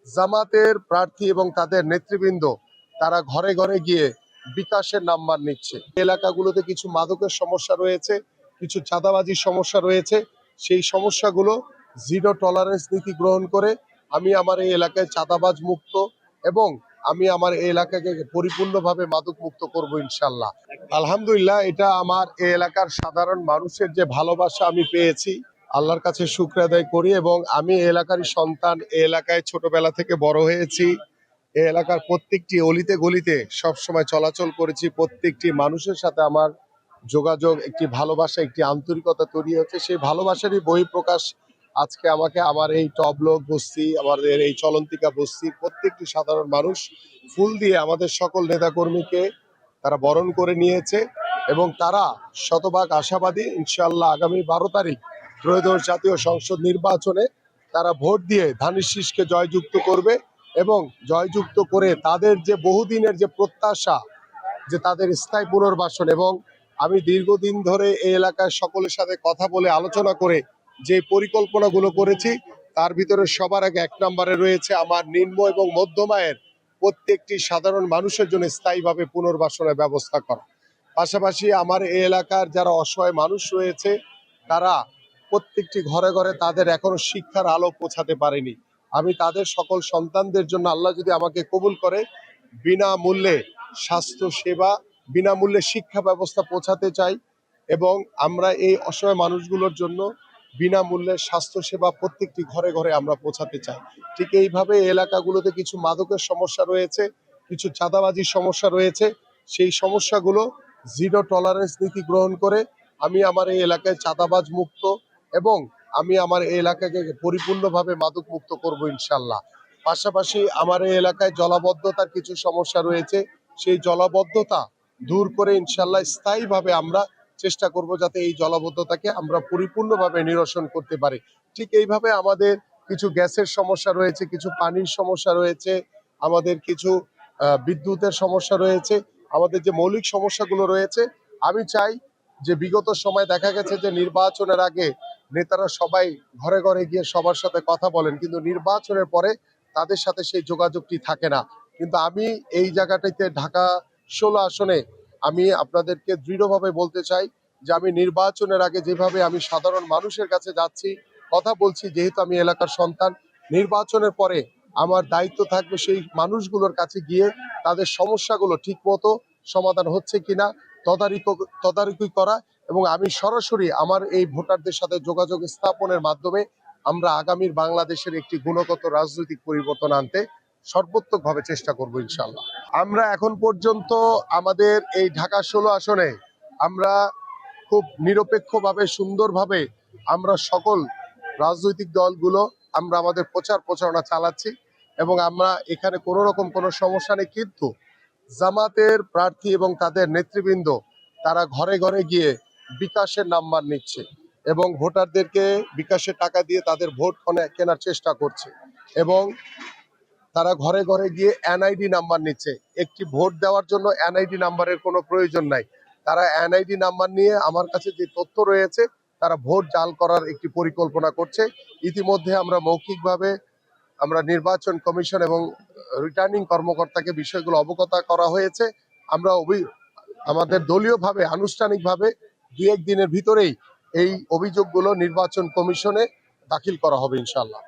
জামাতের প্রার্থী এবং তাদের নেতৃবৃন্দ তারা ঘরে ঘরে গিয়ে বিকাশের নাম্বার নিচ্ছে। এলাকাগুলোতে কিছু মাদকের সমস্যা রয়েছে, কিছু চাঁদাবাজির সমস্যা রয়েছে। সেই সমস্যাগুলো জিরো টলারেন্স নীতি গ্রহণ করে আমি আমার এই এলাকায় চাঁদাবাজ মুক্ত এবং আমি আমার এই এলাকাকে পরিপূর্ণভাবে মাদক মুক্ত করব ইনশাল্লাহ। আলহামদুলিল্লাহ, এটা আমার এই এলাকার সাধারণ মানুষের যে ভালোবাসা আমি পেয়েছি, আল্লাহর কাছে শুকর আদায় করি। এবং আমি এই এলাকারই সন্তান, এই এলাকায় ছোটবেলা থেকে বড় হয়েছি, এই এলাকার প্রত্যেকটি অলিতে গলিতে সবসময় চলাচল করেছি। প্রত্যেকটি মানুষের সাথে আমার যোগাযোগ, একটি ভালোবাসা, একটি আন্তরিকতা তৈরি হচ্ছে। সেই ভালোবাসারই বহিঃপ্রকাশ আজকে আমাকে আমার এই টবলক বস্তি, আমাদের এই চলন্তিকা বস্তির প্রত্যেকটি সাধারণ মানুষ ফুল দিয়ে আমাদের সকল নেতাকর্মীকে তারা বরণ করে নিয়েছে এবং তারা শতভাগ আশাবাদী ইনশাআল্লাহ আগামী 12 তারিখ ত্রয়োদশ জাতীয় সংসদ নির্বাচনে তারা ভোট দিয়ে ধানের শীষকে জয়যুক্ত করবে এবং জয়যুক্ত করে তাদের যে বহুদিনের যে প্রত্যাশা, যে তাদের স্থায়ী পুনর্বাসন। এবং আমি দীর্ঘদিন ধরে এই এলাকায় সকলের সাথে কথা বলে আলোচনা করে যে পরিকল্পনাগুলো করেছি, তার ভিতরে সবার আগে 1 নম্বরে রয়েছে আমার নিম্ন এবং মধ্যম আয়ের প্রত্যেকটি সাধারণ মানুষের জন্য স্থায়ীভাবে পুনর্বাসনের ব্যবস্থা করা। পাশাপাশি আমার এই এলাকার যারা অসহায় মানুষ রয়েছে, তারা প্রত্যেকটি ঘরে ঘরে তাদের এখনো শিক্ষার আলো পৌঁছাতে পারেনি। আমি তাদের সকল সন্তানদের জন্য আল্লাহ যদি আমাকে কবুল করে বিনামূল্যে স্বাস্থ্য সেবা, বিনামূল্যে শিক্ষা ব্যবস্থা পৌঁছাতে চাই এবং আমরা এই অসহায় মানুষগুলোর জন্য বিনামূল্যে স্বাস্থ্য সেবা প্রত্যেকটি ঘরে ঘরে আমরা পৌঁছাতে চাই। ঠিক এইভাবে এই এলাকাগুলোতে কিছু মাদকের সমস্যা রয়েছে, কিছু চাঁদাবাজির সমস্যা রয়েছে। সেই সমস্যাগুলো জিরো টলারেন্স নীতি গ্রহণ করে আমি আমার এই এলাকায় চাঁদাবাজ মুক্ত এবং আমি আমার এই এলাকাকে পরিপূর্ণভাবে মাদক মুক্ত করব ইনশাল্লাহ। পাশাপাশি আমার এই এলাকায় জলাবদ্ধতার কিছু সমস্যা রয়েছে, সেই জলাবদ্ধতা দূর করে ইনশাল্লাহ স্থায়ীভাবে আমরা চেষ্টা করব যাতে এই জলাবদ্ধতাকে আমরা পরিপূর্ণভাবে নিরসন করতে পারি। ঠিক এইভাবে আমাদের কিছু গ্যাসের সমস্যা রয়েছে, কিছু পানির সমস্যা রয়েছে, আমাদের কিছু বিদ্যুতের সমস্যা রয়েছে, আমাদের যে মৌলিক সমস্যাগুলো রয়েছে। আমি চাই যে বিগত সময় দেখা গেছে যে নির্বাচনের আগে নেতারা সবাই ঘরে ঘরে গিয়ে সবার সাথে কথা বলেন, কিন্তু নির্বাচনের পরে তাদের সাথে সেই যোগাযোগটি থাকে না। কিন্তু আমি এই জায়গাটাতে ঢাকা 16 আসনে আমি আপনাদেরকে দৃঢ়ভাবে বলতে চাই যে আমি নির্বাচনের আগে যেভাবে আমি সাধারণ মানুষের কাছে যাচ্ছি, কথা বলছি, যেহেতু আমি এলাকার সন্তান, নির্বাচনের পরে আমার দায়িত্ব থাকবে সেই মানুষগুলোর কাছে গিয়ে তাদের সমস্যাগুলো ঠিকমতো সমাধান হচ্ছে কিনা তদারকি করা এবং আমি সরাসরি আমার এই ভোটারদের সাথে যোগাযোগ স্থাপনের মাধ্যমে আমরা আগামীর বাংলাদেশের একটি গুণগত রাজনৈতিক পরিবর্তন আনতে সর্বোত্তকভাবে চেষ্টা করব ইনশাল্লাহ। আমরা এখন পর্যন্ত আমাদের এই ঢাকা 16 আসনে আমরা খুব নিরপেক্ষভাবে, সুন্দরভাবে আমরা সকল রাজনৈতিক দলগুলো আমরা আমাদের প্রচারণা চালাচ্ছি এবং আমরা এখানে কোনো রকম কোনো সমস্যা নেই। কিন্তু জামাতের প্রার্থী এবং তাদের নেতৃবৃন্দ তারা ঘরে ঘরে গিয়ে বিকাশের নাম্বার নিচ্ছে এবং ভোটারদেরকে বিকাশের টাকা দিয়ে তাদের ভোট কেনার চেষ্টা করছে এবং তারা ঘরে ঘরে গিয়ে এনআইডি নাম্বার নিচ্ছে। একটি ভোট দেওয়ার জন্য এনআইডি নাম্বারের কোনো প্রয়োজন নাই। তারা এনআইডি নাম্বার নিয়ে আমার কাছে যে তথ্য রয়েছে, তারা ভোট জাল করার একটি পরিকল্পনা করছে। ইতিমধ্যে আমরা মৌখিকভাবে আমরা নির্বাচন কমিশন এবং রিটার্নিং কর্মকর্তাকে বিষয়গুলো অবগত করা হয়েছে। আমরা আমাদের দলীয়ভাবে আনুষ্ঠানিকভাবে 2-1 দিনের ভিতরেই এই অভিযোগগুলো নির্বাচন কমিশনে দাখিল করা হবে ইনশাল্লাহ।